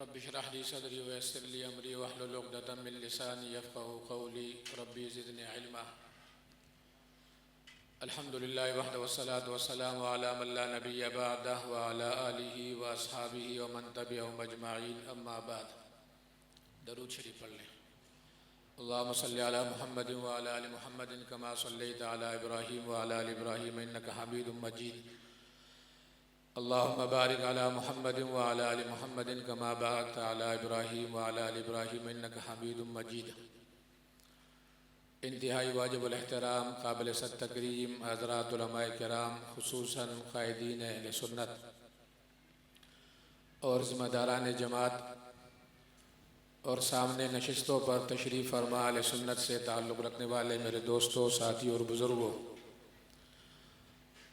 Rabbi इश्रह ली सदरी वयस्सिर ली अमरी वहलुल उक़दतम मिन लिसानी यफ़क़हू क़ौली rabbi ज़िदनी इल्मा। अल्हम्दुलिल्लाहि वहदहु वस्सलातु वस्सलामु अला मन ला नबिय्य बअदहु व अला आलिहि व अस्हाबिहि व मन तबिअहुम अजमईन, अम्मा बाद। दरूद शरीफ पढ़ लें। अल्लाहुम्मा सल्लि अला मुहम्मदिन व अला आलि मुहम्मदिन कमा सल्लैता अला इब्राहीम व अला आलि इब्राहीम इन्नका हमीदुम मजीद। अल्लाहुम्मा बारिक अला मुहम्मदिन व अला आलि मुहम्मदिन कमा बारकता अला इब्राहीम व अला आलि इब्राहीम इन्नका हमीदुम मजीद। इंतहाई वाजिबुल एहतराम काबिल तकरीम हज़रात उलमाए किराम, खुसूसन क़ायदीन अहले सुन्नत और ज़िम्मेदारान जमात और सामने नशिस्तों पर तशरीफ़ फरमा अहले सुन्नत से ताल्लुक़ रखने वाले मेरे दोस्तों, साथियों और बुज़ुर्गों,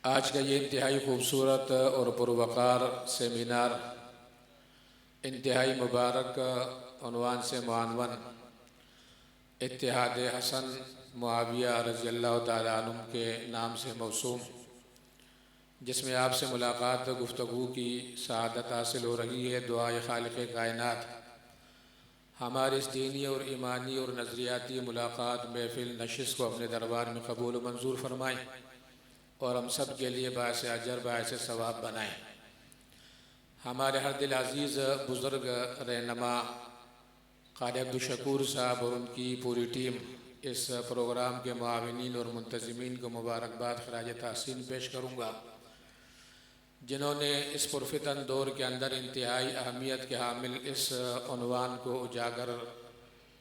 आज का ये इंतहाई खूबसूरत और पुरवक़ार सेमिनार इंतहाई मुबारक उन्वान से मुअव्वन इत्तिहाद हसन मुआविया रज़ियल्लाहु ताला अन्हुम के नाम से मौसूम, जिसमें आपसे मुलाकात गुफ्तगू की सआदत हासिल हो रही है। दुआए खालिक़े कायनात हमारी इस दीनी और ईमानी और नज़रियाती मुलाकात महफ़िल नशिस्त को अपने दरबार में कबूल मंजूर फरमाएँ और हम सब के लिए बायस अजर बायस सवाब बनाएँ। हमारे हर दिल अज़ीज़ बुज़ुर्ग रहनुमा क़ारी अब्दुल-शकूर साहब और उनकी पूरी टीम इस प्रोग्राम के मुआविनीन और मुंतज़िमीन को मुबारकबाद ख़राज तहसीन पेश करूँगा, जिन्होंने इस पुरफ़ितन दौर के अंदर इंतहाई अहमियत के हामिल इस उन्वान को उजागर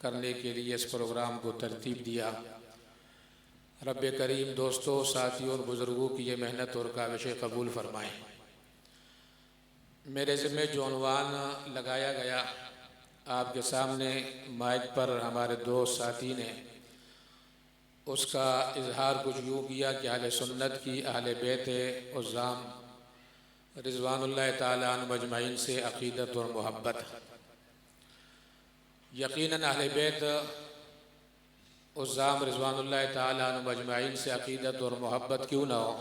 करने के लिए इस प्रोग्राम को तरतीब दिया। रब्बे करीम दोस्तों, साथियों और बुज़ुर्गों की ये मेहनत और काविश कबूल फ़रमाएँ। मेरे ज़िम्मे जो उन्वान लगाया गया, आपके सामने माइक पर हमारे दोस्त साथी ने उसका इजहार कुछ यूँ किया कि अहले सुन्नत की अहले बैत उज़्ज़ाम रिज़वानुल्लाह ताला अन्हुम अजमईन से अक़ीदत और मोहब्बत। यकीनन अहले बैत उज़्ज़ाम रिज़वानुल्लाह ताला अन्हुम अजमईन से अक़ीदत और मोहब्बत क्यों ना हो,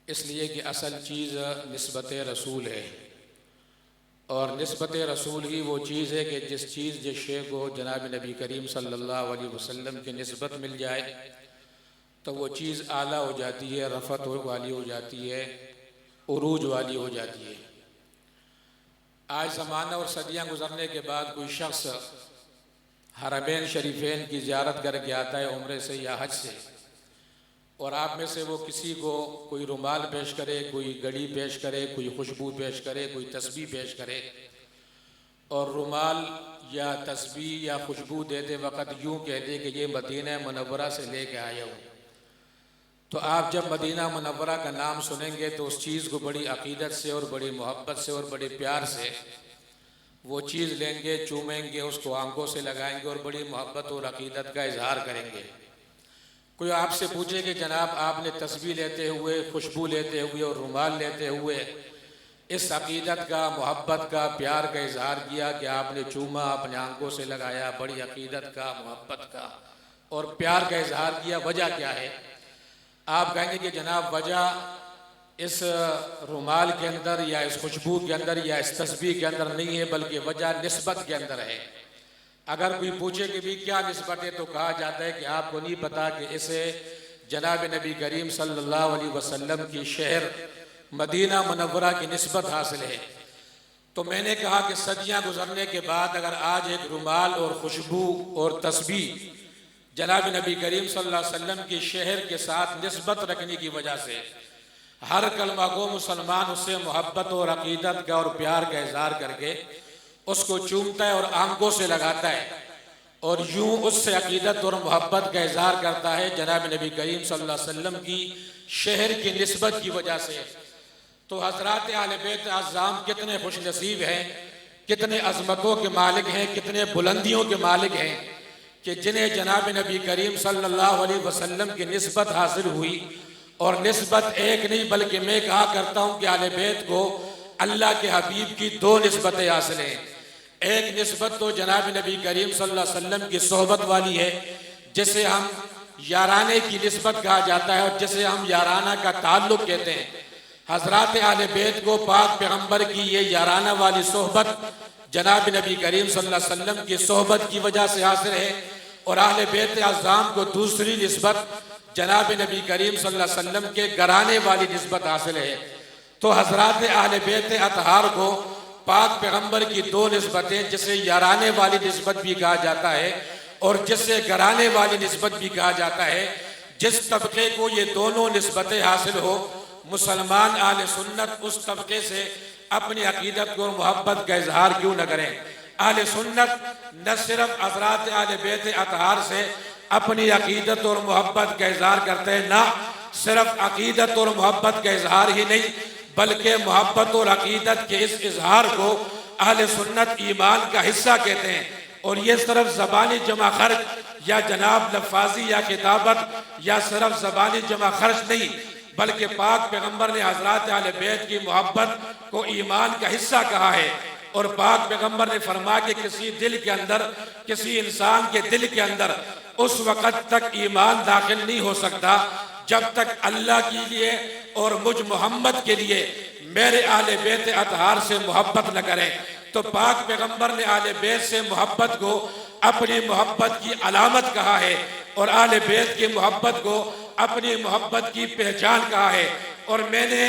इसलिए कि असल चीज़ निस्बत रसूल है और निस्बत रसूल ही वो चीज़ है कि जिस चीज़ जिस शे को जनाब नबी करीम सल्लल्लाहु अलैहि वसल्लम की निस्बत मिल जाए तो वो चीज़ आला हो जाती है, रफ़त वाली हो जाती है, उरूज वाली हो जाती है। आज ज़माना और सदियाँ गुज़रने के बाद कोई शख्स हरमैन शरीफैन की ज़ियारत करके आता है उम्रे से या हज से, और आप में से वो किसी को कोई रुमाल पेश करे, कोई घड़ी पेश करे, कोई खुशबू पेश करे, कोई तस्बीह पेश करे, और रुमाल या तस्बीह या खुशबू देते वक़्त यूँ कह दे कि ये मदीना मुनव्वरा से लेके आया हूँ, तो आप जब मदीना मुनव्वरा का नाम सुनेंगे तो उस चीज़ को बड़ी अक़ीदत से और बड़ी मोहब्बत से और बड़े प्यार से वो चीज़ लेंगे, चूमेंगे, उसको आंखों से लगाएंगे और बड़ी मोहब्बत और अक़ीदत का इजहार करेंगे। कोई आपसे पूछे कि जनाब आपने तस्बीह लेते हुए, खुशबू लेते हुए और रुमाल लेते हुए इस अक़ीदत का, मोहब्बत का, प्यार का इजहार किया कि आपने चूमा, अपने आंखों से लगाया, बड़ी अक़ीदत का, मोहब्बत का और प्यार का इजहार किया, वजह क्या है? आप कहेंगे कि जनाब वजह इस रुमाल के अंदर या इस खुशबू के अंदर या इस तस्बीह के अंदर नहीं है, बल्कि वजह निस्बत के अंदर है। अगर कोई पूछे कि भी क्या निस्बत है तो कहा जाता है कि आपको नहीं पता कि इसे जनाब नबी करीम सल्लल्लाहु अलैहि वसल्लम की शहर मदीना मुनव्वरा की निस्बत हासिल है। तो मैंने कहा कि सदियाँ गुजरने के बाद अगर आज एक रुमाल और खुशबू और तस्बीह जनाब नबी करीम सल्लल्लाहु अलैहि वसल्लम की शहर के साथ निस्बत रखने की वजह से हर कलमा गो मुसलमान उससे मोहब्बत और अक़ीदत का और प्यार का इजहार करके उसको चूमता है और आंखों से लगाता है और यूं उससे अक़ीदत और मोहब्बत का इजहार करता है जनाब नबी करीम सल्लल्लाहु अलैहि वसल्लम की शहर की निस्बत की वजह से, तो हज़रात अहले बैत अज़्ज़ाम कितने खुश नसीब हैं, कितने अज़मतों के मालिक हैं, कितने बुलंदियों के मालिक हैं कि जिन्हें जनाब नबी करीम सल्लल्लाहु अलैहि वसल्लम की निस्बत हासिल हुई। और निस्बत एक नहीं बल्कि मैं कहा करता हूँ कि अहले बैत को अल्लाह के हबीब की दो निस्बतें हासिल हैं। एक निस्बत तो जनाब नबी करीम सल्लल्लाहु अलैहि वसल्लम की सोहबत वाली है, जिसे हम याराने की निस्बत कहा जाता है और जिसे हम याराना का ताल्लुक़ कहते हैं। हज़रात अहले बैत को पाक पैगम्बर की ये याराना वाली सोहबत जनाब नबी करीम सल्लल्लाहु अलैहि वसल्लम की सोहबत की वजह से हासिल है, और अहले बैत आज़ाम को दूसरी निस्बत जनाब नबी करीम सल्लल्लाहु अलैहि वसल्लम के घराने वाली निस्बत हासिल है। तो हजरात अहले बैत अतहार को पाक पैगम्बर की दो निस्बतें, जिसे याराने वाली निस्बत भी कहा जाता है और जिससे घराने वाली निस्बत भी कहा जाता है, जिस तबके को ये दोनों निस्बतें हासिल हो, मुसलमान आले सुन्नत उस तबके से अपनी अकीदत और मोहब्बत का इजहार क्यों न करें। आले सुन्नत न सिर्फ हज़रात आले बैत अतहार से अपनी अकीदत और मोहब्बत का इजहार करते हैं, ना सिर्फ अकीदत और मोहब्बत का इजहार ही नहीं, बल्कि मोहब्बत और अकीदत के इस इजहार को आले सुन्नत ईमान का हिस्सा कहते हैं। और ये सिर्फ ज़बानी जमा खर्च या जनाब लफाजी या किताबत या सिर्फ ज़बानी जमा खर्च नहीं, बल्कि पाक पैगम्बर ने हज़रात अहले बैत की मोहब्बत को ईमान का हिस्सा कहा है। और पाक पैगम्बर ने फरमा कि किसी दिल के अंदर, किसी इंसान के दिल के अंदर उस वक़्त तक ईमान दाखिल नहीं हो सकता जब तक अल्लाह के लिए और मुझ मोहम्मद के लिए मेरे आले बैत अतहार से मोहब्बत न करें। तो पाक पैगम्बर ने आले बैत से मोहब्बत को अपनी मोहब्बत की अलामत कहा है और आले बैत की मोहब्बत को अपनी मोहब्बत की पहचान कहा है। और मैंने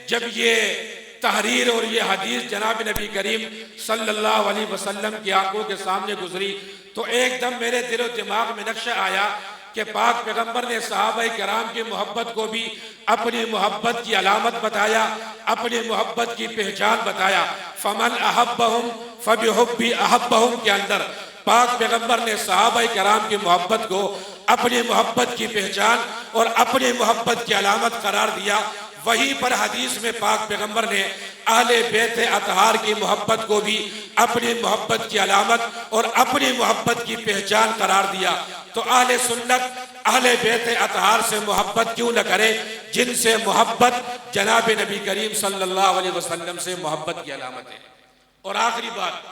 जब ये तहरीर और ये हदीस जनाब नबी करीम सल्लल्लाहु अलैहि वसल्लम की आंखों के सामने गुजरी, तो एकदम मेरे दिलो दिमाग में नक्शा आया कि पाक पैगम्बर ने सहाबाए किराम की मोहब्बत को भी अपनी मोहब्बत की अलामत बताया, अपनी मोहब्बत की पहचान बताया। फमन अहब्बहुम फबिहुब्बी अहब्बहुम के अंदर पाक पैगम्बर ने सहाबाए किराम की मोहब्बत को अपनी मोहब्बत की पहचान और अपनी मोहब्बत की अलामत करार दिया। वहीं पर हदीस में पाक पैगम्बर ने अहले बैत अतहार की मोहब्बत को भी अपनी मोहब्बत की अलामत और अपनी मोहब्बत की पहचान करार दिया। तो अहले सुन्नत अहले बैत अतहार से मोहब्बत क्यों न करे, जिनसे मोहब्बत जनाब नबी करीम सल्लल्लाहु अलैहि वसल्लम से मोहब्बत की अलामत है। और आखिरी बात,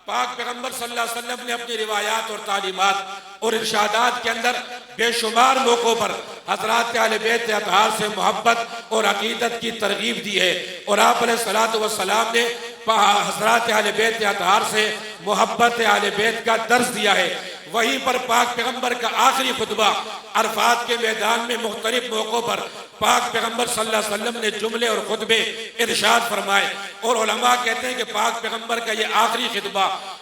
पाक पैगम्बर सल्लल्लाहु अलैहि वसल्लम ने अपनी रिवायात और तालीमात और इरशादात के अंदर बेशुमार मौक़ों पर हज़रात अहले बैत अतहार से मोहब्बत और अकीदत की तरगीब दी है। और आप अलैहिस्सलातु वस्सलाम ने हज़रात अहले बैत अतहार से मोहब्बत अहले बैत का दर्स दिया है। वहीं पर पाक पैगम्बर का आखिरी खुतबा अरफात के मैदान में मुख्तलिफ मौक़ों पर पाक पैगम्बर सल्लल्लाहु अलैहि वसल्लम ने जुमले और खुतबे इरशाद फरमाए। और उलमा कहते हैं कि पाक पैगम्बर का ये आखिरी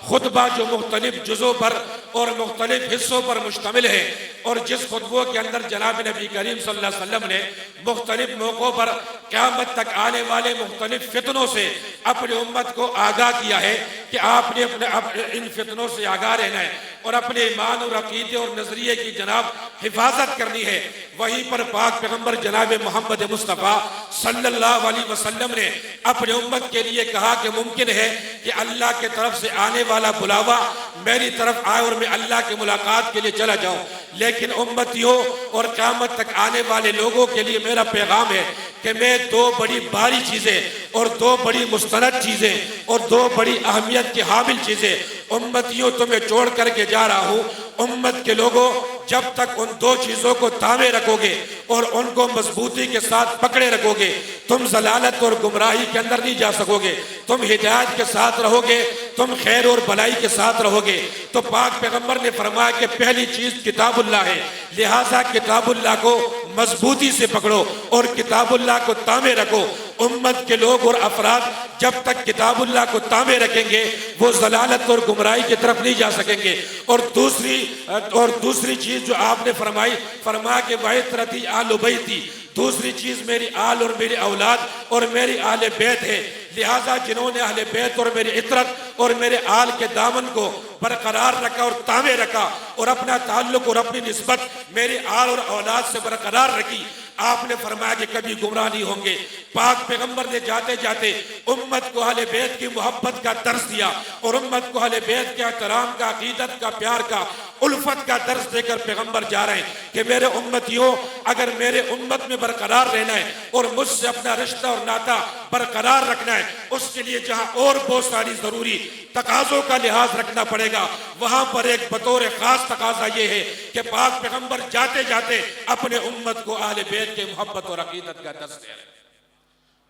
खुतबा जो मुख्तलिफ जुज़ों पर और मुख्तलिफ हिस्सों पर मुश्तमिल है, और जिस खुतबों के अंदर जनाब नबी करीम सल्लल्लाहु अलैहि वसल्लम ने मुख्तलिफ मौक़ों पर क़यामत तक आने वाले मुख्तलिफ फितनों से अपनी उम्मत को आगाह किया है कि आपने अपने इन फितनों से आगाह रहना है और अपने ईमान और अकीदे और नजरिए की जनाब हिफाजत करनी है। वहीं पर पाक पैगम्बर जनाब मोहम्मद मुस्तफ़ा सल्लल्लाहु अलैहि वसल्लम ने अपने उम्मत के लिए कहा कि मुमकिन है कि अल्लाह के तरफ से आने वाला बुलावा मेरी तरफ आए और मैं अल्लाह की मुलाकात के लिए चला जाऊं, लेकिन उम्मतियों और क़यामत तक आने वाले लोगों के लिए मेरा पैगाम है कि मैं दो बड़ी भारी चीज़ें और दो बड़ी मुस्तनद चीज़ें और दो बड़ी अहमियत की हामिल चीज़ें उम्मतियों तुम्हें छोड़ करके जा रहा हूँ। उम्मत के लोगों, जब तक उन दो चीज़ों को थामे रखोगे और उनको मजबूती के साथ पकड़े रखोगे, तुम जलालत और गुमराही के अंदर नहीं जा सकोगे, तुम हिदायत के साथ रहोगे, तुम खैर और भलाई के साथ रहोगे। तो पाक पैगम्बर ने फरमाया कि पहली चीज़ किताबुल्लाह है, लिहाजा किताबुल्लाह को मजबूती से पकड़ो और किताबुल्लाह को तामे रखो। उम्मत के लोग और अफराद जब तक किताबुल्लाह को तामे रखेंगे वो जलालत और गुमराही की तरफ नहीं जा सकेंगे। और दूसरी चीज़ जो आपने फरमाया कि वाइतरती आल बैती, दूसरी चीज़ मेरी आल और मेरी औलाद और मेरी आले बैत है। लिहाजा जिन्होंने अहले बैत और मेरी इतरत और मेरे आल के दामन को बरकरार रखा और तामे रखा और अपना ताल्लुक और अपनी निस्बत मेरी आल और औलाद से बरकरार रखी, आपने फरमाया कि कभी गुमराह नहीं होंगे। पाक पैगम्बर ने जाते जाते उम्मत को अहले बैत की मोहब्बत का दर्स दिया और उम्मत को अहले बैत के एहतराम का, अकीदत का, प्यार का, उल्फत का दर्स देकर पैगम्बर जा रहे हैं कि मेरे उम्मतियों, अगर मेरे उम्मत में बरकरार रहना है और मुझसे अपना रिश्ता और नाता बरकरार रखना है, उसके लिए जहाँ और बहुत सारी ज़रूरी तकाज़ों का लिहाज रखना पड़ेगा, वहाँ पर एक बतौर ख़ास तकाज़ा ये है कि पाक पैगम्बर जाते जाते अपने उम्मत को अहले बैत के मोहब्बत और अकीदत का दर्स दे रहे हैं।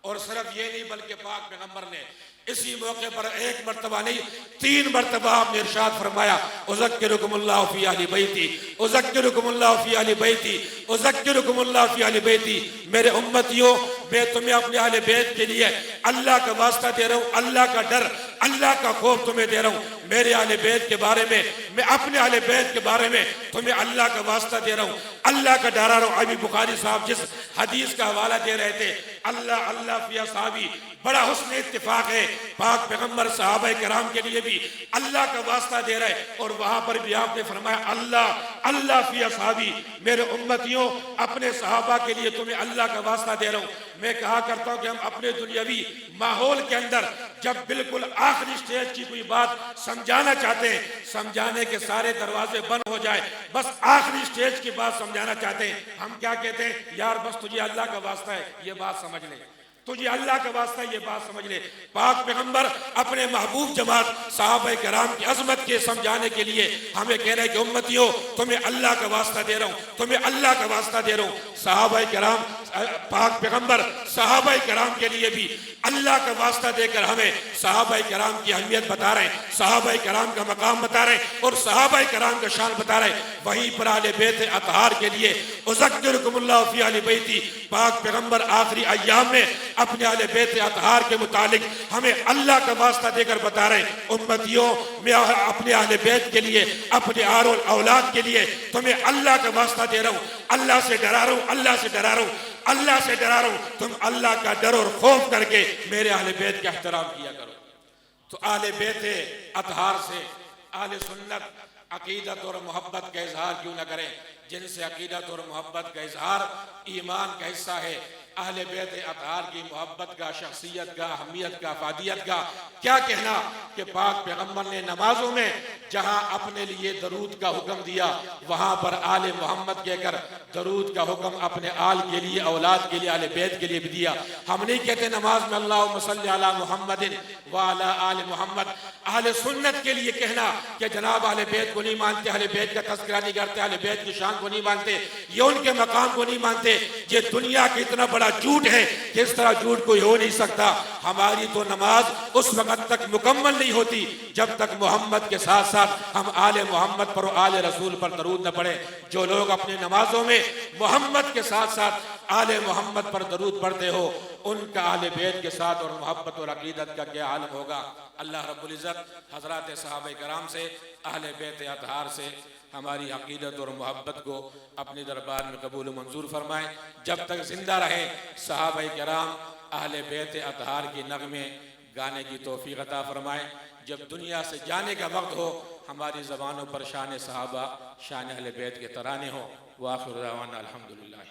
और सिर्फ ये नहीं बल्कि पाक पैगम्बर ने इसी मौके पर एक मरतबा नहीं 3 मरतबा आपने इरशाद फरमाया, उज़क्किरुकुमुल्लाहु फी अहली बैती, उज़क्किरुकुमुल्लाहु फी अहली बैती, उज़क्किरुकुमुल्लाहु फी अहली बैती। मेरे उम्मतियों, मैं तुम्हें अपने अहले बैत के लिए अल्लाह का वास्ता दे रहा हूँ, अल्लाह का डर, अल्लाह का खौफ तुम्हें दे रहा हूँ। मेरे अहले बैत के बारे में, मैं अपने अहले बैत के बारे में तुम्हें अल्लाह का वास्ता दे रहा हूँ, अल्लाह का डरा रहा हूँ। अभी बुखारी साहब जिस हदीस का हवाला दे रहे थे, अल्लाह अल्लाह फी असहाबी, बड़ा हुस्न इत्तिफाक है, पाक पैगम्बर सहाबा किराम के लिए भी अल्लाह का वास्ता दे रहे हैं। और वहां पर भी आपने फरमाया अल्लाह अल्लाह फी असहाबी, मेरे उम्मतियों अपने सहाबा के लिए तुम्हें अल्लाह का वास्ता दे रहा हूँ। मैं कहा करता हूँ कि हम अपने दुनियावी माहौल के अंदर जब बिल्कुल आखिरी स्टेज की कोई बात समझाना चाहते हैं, समझाने के सारे दरवाजे बंद हो जाए, बस आखिरी स्टेज की बात समझाना चाहते हैं, हम क्या कहते हैं, यार बस तुझे अल्लाह का वास्ता है, ये बात समझ ले, तुझे अल्लाह का वास्ता ये बात समझ ले। पाक पैगंबर अपने महबूब जमात सहाबा कराम की अजमत के समझाने के लिए हमें कह रहे हैं कि उम्मतियों तुम्हें अल्लाह का वास्ता दे रहा हूँ, तुम्हें अल्लाह का वास्ता दे रहा हूँ। सहाबा कराम, पाक पैगंबर सहाबा कराम के लिए भी अल्लाह का वास्ता देकर हमें सहाबा कराम की अहमियत बता रहे हैं, सहाबा कराम का मकाम बता रहे हैं और सहाबा कराम का शान बता रहे हैं। वहीं पर आले बैत अतहार के लिए उज़क्किरुकुमुल्लाहु फी अहली बैती, पाक पैगंबर आखिरी अय्याम में अपने आले बैत अतहार के मुतालिक हमें अल्लाह का वास्ता देकर बता रहे हैं, उम्मतियों मैं अपने आले बैत के लिए, अपने आरोल औलाद के लिए तुम्हें अल्लाह का वास्ता दे रहा हूँ, अल्लाह से डरा रहा हूँ, अल्लाह से डरा रहा हूँ, अल्लाह से डरा रहा हूँ। तुम अल्लाह का डर और खौफ करके मेरे आले बैत का एहतराम किया करो। तो आले बैत अतहार से आले सुन्नत अकीदत और मोहब्बत का इजहार क्यों न करें, जिनसे अकीदत और मोहब्बत का इजहार ईमान का हिस्सा है। अहले बैत अतहार की मोहब्बत का, शख्सियत का, अहमियत का, फादियत का क्या कहना कि पाक पैगम्बर ने नमाजों में जहाँ अपने लिए दरूद का हुक्म दिया, वहाँ पर आले मोहम्मद कहकर दरूद का हुक्म अपने आल के लिए, औलाद के लिए, आले बैत के लिए भी दिया। हम नहीं कहते नमाज में अल्लाहुम्मा सल्ली अला मुहम्मदिन व अला आले मोहम्मद। अहले सुन्नत के लिए कहना कि जनाब अहले बैत को नहीं मानते, अहले बैत का तज़किरा नहीं करते, अहले बैत की शान को नहीं मानते, ये उनके मकाम को नहीं मानते, ये दुनिया का इतना बड़ा झूठ है कि इस तरह झूठ कोई हो नहीं सकता। हमारी तो नमाज उस वक्त तक मुकम्मल नहीं होती जब तक मोहम्मद के साथ साथ हम आले मोहम्मद पर और आले रसूल पर दरूद न पढ़े। जो लोग अपने नमाजों में मोहम्मद के साथ साथ आले मोहम्मद पर दरूद पढ़ते हो, उनका आले बैत के साथ और मोहब्बत और अकीदत का क्या आलम होगा। अल्लाह रब्बुल इज़्ज़त हज़रात सहाबा कराम से, अहले बैत अतहार से हमारी अकीदत और मोहब्बत को अपने दरबार में कबूल मंजूर फरमाएँ। जब तक जिंदा रहे सहाबा कराम अहले बैत अतहार की नगमे गाने की तौफीक अता फरमाएँ। जब दुनिया से जाने का वक्त हो, हमारी ज़बानों पर शान सहाबा, शान अहले बैत के तराने हो। व आखिर दावाना अल्हम्दुलिल्लाह।